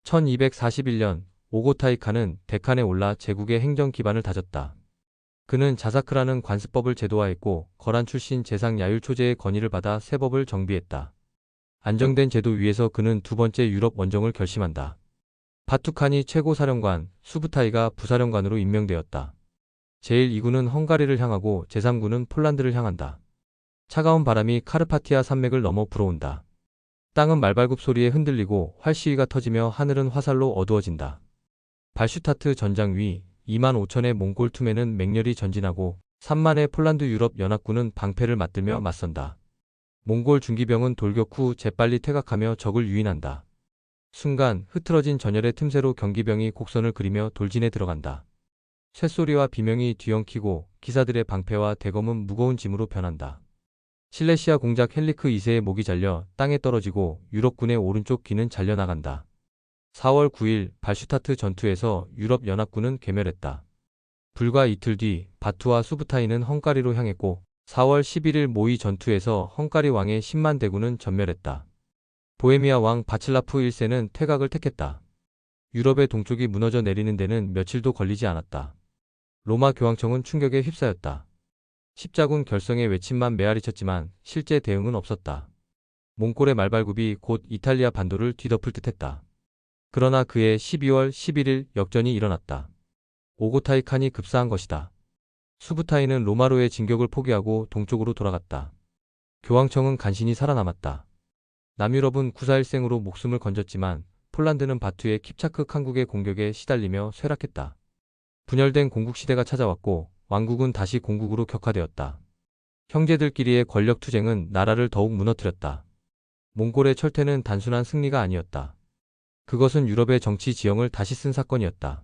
1241년 오고타이 칸은 데칸에 올라 제국의 행정 기반을 다졌다. 그는 자사크라는 관습법을 제도화했고 거란 출신 재상 야율 초제의 건의를 받아 새 법을 정비했다. 안정된 제도 위에서 그는 두 번째 유럽 원정을 결심한다. 바투칸이 최고사령관, 수부타이가 부사령관으로 임명되었다. 제1, 2구는 헝가리를 향하고 제3구는 폴란드를 향한다. 차가운 바람이 카르파티아 산맥을 넘어 불어온다. 땅은 말발굽 소리에 흔들리고 활시위가 터지며 하늘은 화살로 어두워진다. 발슈타트 전장 위 25,000의 몽골 투매는 맹렬히 전진하고 3만의 폴란드 유럽 연합군은 방패를 맞들며 맞선다. 몽골 중기병은 돌격 후 재빨리 퇴각하며 적을 유인한다. 순간 흐트러진 전열의 틈새로 경기병이 곡선을 그리며 돌진에 들어간다. 쇳소리와 비명이 뒤엉키고 기사들의 방패와 대검은 무거운 짐으로 변한다. 실레시아 공작 헨리크 2세의 목이 잘려 땅에 떨어지고 유럽군의 오른쪽 귀는 잘려나간다. 4월 9일 발슈타트 전투에서 유럽 연합군은 괴멸했다. 불과 이틀 뒤 바투와 수부타이는 헝가리로 향했고 4월 11일 모이 전투에서 헝가리 왕의 10만 대군은 전멸했다. 보헤미아 왕 바칠라프 1세는 퇴각을 택했다. 유럽의 동쪽이 무너져 내리는 데는 며칠도 걸리지 않았다. 로마 교황청은 충격에 휩싸였다. 십자군 결성의 외침만 메아리쳤지만 실제 대응은 없었다. 몽골의 말발굽이 곧 이탈리아 반도를 뒤덮을 듯했다. 그러나 그해 12월 11일 역전이 일어났다. 오고타이 칸이 급사한 것이다. 수부타이는 로마로의 진격을 포기하고 동쪽으로 돌아갔다. 교황청은 간신히 살아남았다. 남유럽은 구사일생으로 목숨을 건졌지만 폴란드는 바투의 킵차크 칸국의 공격에 시달리며 쇠락했다. 분열된 공국시대가 찾아왔고 왕국은 다시 공국으로 격화되었다. 형제들끼리의 권력 투쟁은 나라를 더욱 무너뜨렸다. 몽골의 철퇴는 단순한 승리가 아니었다. 그것은 유럽의 정치 지형을 다시 쓴 사건이었다.